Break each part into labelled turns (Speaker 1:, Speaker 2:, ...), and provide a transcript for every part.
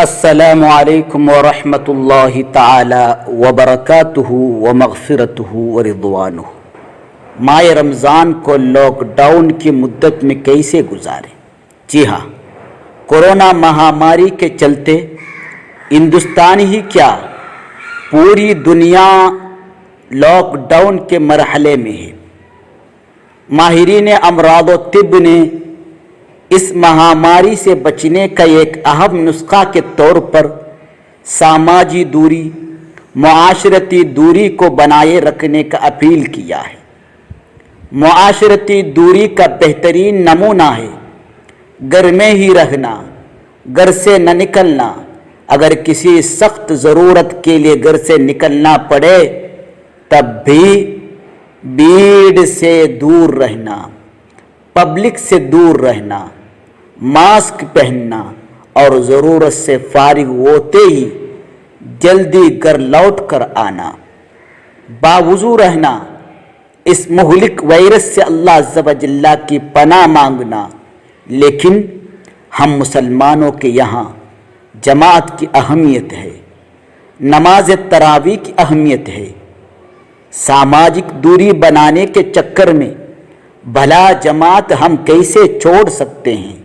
Speaker 1: السلام علیکم ورحمۃ اللہ تعالی وبرکاتہ ومغفرتہ ورضوانہ۔ ماہ رمضان کو لاک ڈاؤن کی مدت میں کیسے گزارے؟ جی ہاں، کورونا مہاماری کے چلتے ہندوستان ہی کیا پوری دنیا لاک ڈاؤن کے مرحلے میں ہے۔ ماہرین امراض و طب نے اس مہاماری سے بچنے کا ایک اہم نسخہ کے طور پر سماجی دوری، معاشرتی دوری کو بنائے رکھنے کا اپیل کیا ہے۔ معاشرتی دوری کا بہترین نمونہ ہے گھر میں ہی رہنا، گھر سے نہ نکلنا، اگر کسی سخت ضرورت کے لیے گھر سے نکلنا پڑے تب بھی بھیڑ سے دور رہنا، پبلک سے دور رہنا، ماسک پہننا اور ضرورت سے فارغ ہوتے ہی جلدی گھر لوٹ کر آنا، باوضو رہنا، اس مہلک وائرس سے اللہ عز و جل کی پناہ مانگنا۔ لیکن ہم مسلمانوں کے یہاں جماعت کی اہمیت ہے، نماز تراویح کی اہمیت ہے۔ سماجک دوری بنانے کے چکر میں بھلا جماعت ہم کیسے چھوڑ سکتے ہیں،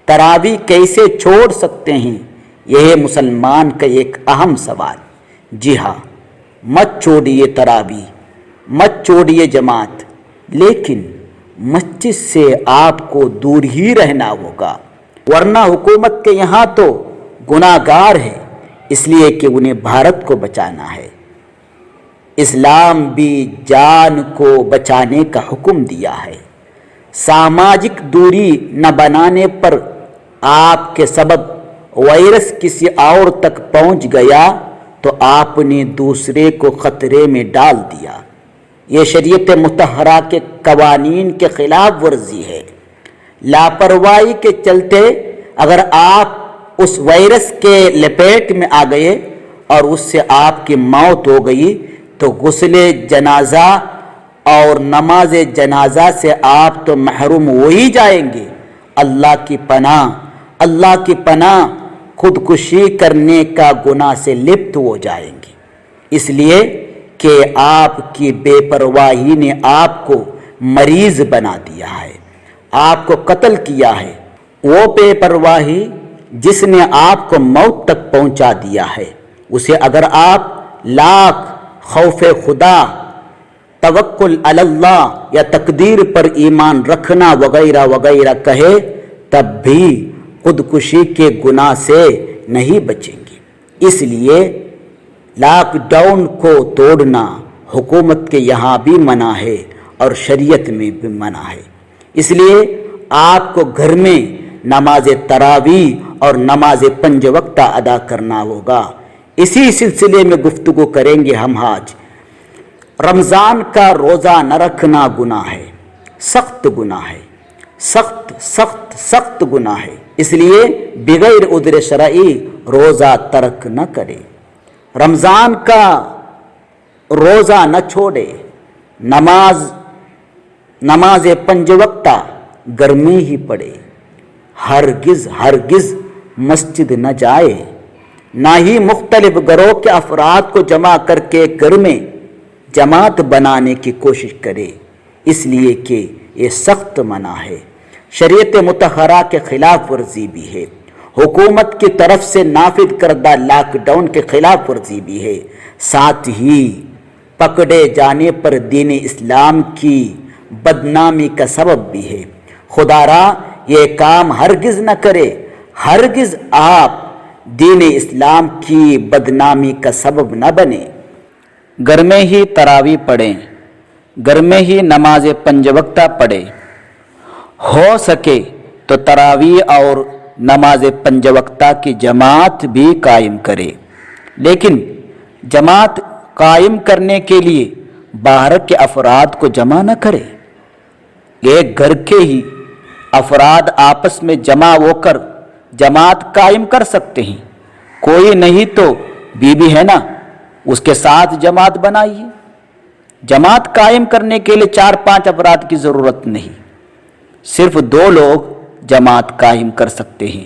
Speaker 1: تراویح کیسے چھوڑ سکتے ہیں؟ یہ مسلمان کا ایک اہم سوال۔ جی ہاں، مت چھوڑیے تراویح، مت چھوڑیے جماعت، لیکن مسجد سے آپ کو دور ہی رہنا ہوگا، ورنہ حکومت کے یہاں تو گناہ گار ہے، اس لیے کہ انہیں بھارت کو بچانا ہے۔ اسلام بھی جان کو بچانے کا حکم دیا ہے۔ سماجک دوری نہ بنانے پر آپ کے سبب وائرس کسی اور تک پہنچ گیا تو آپ نے دوسرے کو خطرے میں ڈال دیا۔ یہ شریعت مطہرہ کے قوانین کے خلاف ورزی ہے۔ لاپرواہی کے چلتے اگر آپ اس وائرس کے لپیٹ میں آ گئے اور اس سے آپ کی موت ہو گئی تو غسل جنازہ اور نماز جنازہ سے آپ تو محروم ہو ہی جائیں گے۔ اللہ کی پناہ خودکشی کرنے کا گناہ سے لپت ہو جائیں گے، اس لیے کہ آپ کی بے پرواہی نے آپ کو مریض بنا دیا ہے، آپ کو قتل کیا ہے۔ وہ بے پرواہی جس نے آپ کو موت تک پہنچا دیا ہے، اسے اگر آپ لاکھ خوف خدا، توکل علی اللہ یا تقدیر پر ایمان رکھنا وغیرہ وغیرہ کہے تب بھی خودکشی کے گناہ سے نہیں بچیں گے۔ اس لیے لاک ڈاؤن کو توڑنا حکومت کے یہاں بھی منع ہے اور شریعت میں بھی منع ہے۔ اس لیے آپ کو گھر میں نماز تراویح اور نماز 5 وقتہ ادا کرنا ہوگا۔ اسی سلسلے میں گفتگو کریں گے ہم آج۔ رمضان کا روزہ نہ رکھنا گناہ ہے، سخت گناہ ہے، سخت سخت سخت گناہ ہے، اس لیے بغیر عذر شرعی روزہ ترک نہ کرے۔ رمضان کا روزہ نہ چھوڑے، نماز 5 وقتہ گھر میں ہی پڑھے، ہرگز مسجد نہ جائے، نہ ہی مختلف گھروں کے افراد کو جمع کر کے گھر میں جماعت بنانے کی کوشش کرے، اس لیے کہ یہ سخت منع ہے، شریعت مطہرہ کے خلاف ورزی بھی ہے، حکومت کی طرف سے نافذ کردہ لاک ڈاؤن کے خلاف ورزی بھی ہے، ساتھ ہی پکڑے جانے پر دین اسلام کی بدنامی کا سبب بھی ہے۔ خدا را یہ کام ہرگز نہ کرے، ہرگز آپ دین اسلام کی بدنامی کا سبب نہ بنے۔ گھر میں ہی تراویح پڑھیں، گھر میں ہی نماز 5 وقتہ پڑھیں، ہو سکے تو تراویح اور نماز 5 وقتہ کی جماعت بھی قائم کرے، لیکن جماعت قائم کرنے کے لیے باہر کے افراد کو جمع نہ کرے۔ ایک گھر کے ہی افراد آپس میں جمع ہو کر جماعت قائم کر سکتے ہیں، کوئی نہیں تو بیوی ہے نا، اس کے ساتھ جماعت بنائیے۔ جماعت قائم کرنے کے لیے 4-5 افراد کی ضرورت نہیں، صرف 2 لوگ جماعت قائم کر سکتے ہیں۔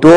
Speaker 1: 2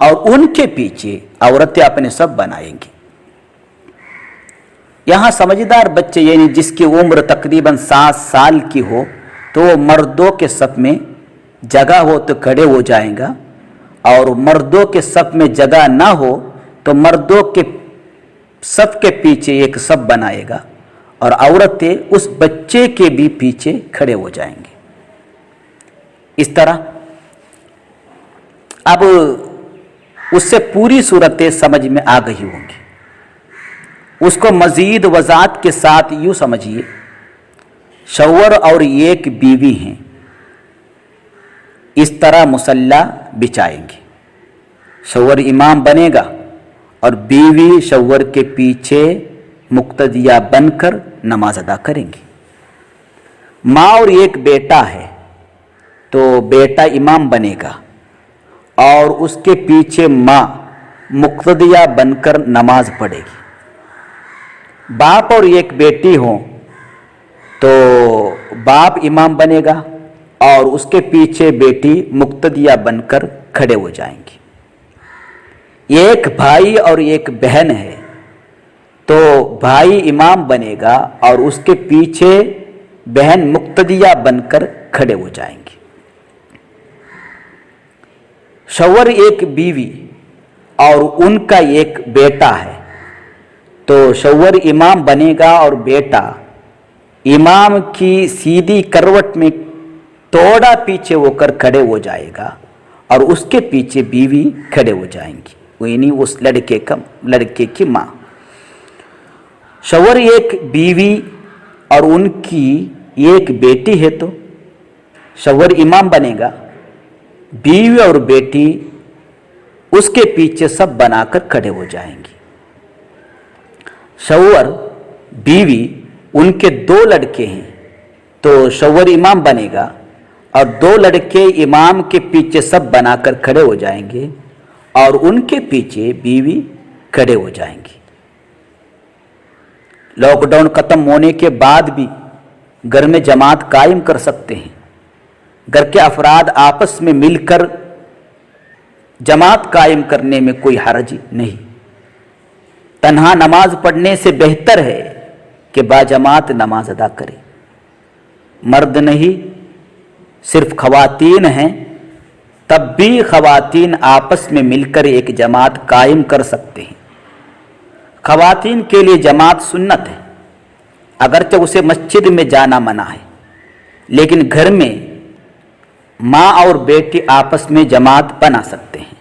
Speaker 1: اور ان کے پیچھے عورتیں اپنے صف بنائیں گی۔ یہاں سمجھدار بچے یعنی جس کی عمر تقریباً 7 سال کی ہو تو وہ مردوں کے صف میں جگہ ہو تو کھڑے ہو جائیں گا، اور مردوں کے صف میں جگہ نہ ہو تو مردوں کے صف کے پیچھے ایک صف بنائے گا اور عورتیں اس بچے کے بھی پیچھے کھڑے ہو جائیں گے۔ اس طرح اب اس سے پوری صورتیں سمجھ میں آ گئی ہوں گی۔ اس کو مزید وضاحت کے ساتھ یوں سمجھیے، شوہر اور ایک بیوی ہیں، اس طرح مصلی بچھائیں گے، شوہر امام بنے گا اور بیوی شوہر کے پیچھے مقتدیہ بن کر نماز ادا کریں گی۔ ماں اور ایک بیٹا ہے تو بیٹا امام بنے گا اور اس کے پیچھے ماں مقتدیہ بن کر نماز پڑھے گی۔ باپ اور ایک بیٹی ہوں تو باپ امام بنے گا اور اس کے پیچھے بیٹی مقتدیہ بن کر کھڑے ہو جائیں گی۔ ایک بھائی اور ایک بہن ہے تو بھائی امام بنے گا اور اس کے پیچھے بہن مقتدیہ بن کر کھڑے ہو جائیں گی۔ شوہر ایک بیوی اور ان کا ایک بیٹا ہے تو شوہر امام بنے گا اور بیٹا امام کی سیدھی کروٹ میں تھوڑا پیچھے ہو کر کھڑے ہو جائے گا اور اس کے پیچھے بیوی کھڑے ہو جائیں گی، یعنی اس لڑکے کی ماں۔ شوہر ایک بیوی اور ان کی ایک بیٹی ہے تو شوہر امام بنے گا، بیوی اور بیٹی اس کے پیچھے سب بنا کر کھڑے ہو جائیں گی۔ شوہر بیوی ان کے 2 لڑکے ہیں تو شوہر امام بنے گا اور 2 لڑکے امام کے پیچھے سب بنا کر کھڑے ہو جائیں گے اور ان کے پیچھے بیوی کھڑے ہو جائیں گی۔ لاک ڈاؤن ختم ہونے کے بعد بھی گھر میں جماعت قائم کر سکتے ہیں، گھر کے افراد آپس میں مل کر جماعت قائم کرنے میں کوئی حرج نہیں۔ تنہا نماز پڑھنے سے بہتر ہے کہ باجماعت نماز ادا کرے۔ مرد نہیں صرف خواتین ہیں، تب بھی خواتین آپس میں مل کر ایک جماعت قائم کر سکتے ہیں۔ خواتین کے لیے جماعت سنت ہے، اگرچہ اسے مسجد میں جانا منع ہے، لیکن گھر میں ماں اور بیٹی آپس میں جماعت بنا سکتے ہیں۔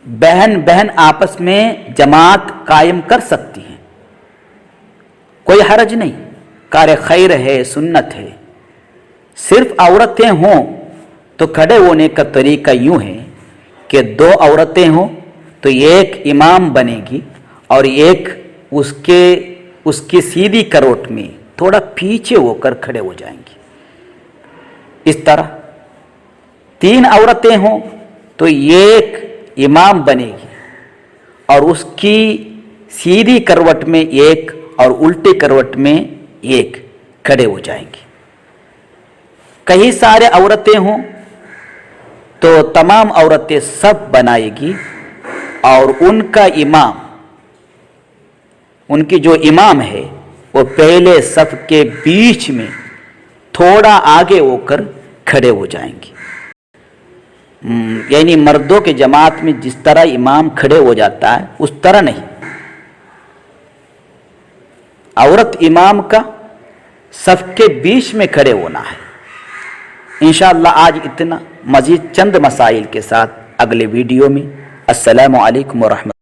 Speaker 1: بہن آپس میں جماعت قائم کر سکتی ہیں، کوئی حرج نہیں، کار خیر ہے، سنت ہے۔ صرف عورتیں ہوں تو کھڑے ہونے کا طریقہ یوں ہے کہ 2 عورتیں ہوں تو ایک امام بنے گی اور ایک اس کی سیدھی کروٹ میں تھوڑا پیچھے ہو کر کھڑے ہو جائیں گی۔ اس طرح 3 عورتیں ہوں تو ایک امام بنے گی اور اس کی سیدھی کروٹ میں ایک اور الٹی کروٹ میں ایک کھڑے ہو جائیں گی۔ کئی سارے عورتیں ہوں تو تمام عورتیں سب بنائے گی اور ان کا امام، ان کی جو امام ہے وہ پہلے صف کے بیچ میں تھوڑا آگے ہو کر کھڑے ہو جائیں گے، یعنی مردوں کے جماعت میں جس طرح امام کھڑے ہو جاتا ہے اس طرح نہیں، عورت امام کا صف کے بیچ میں کھڑے ہونا ہے۔ انشاءاللہ آج اتنا، مزید چند مسائل کے ساتھ اگلے ویڈیو میں۔ السلام علیکم ورحمۃ اللہ۔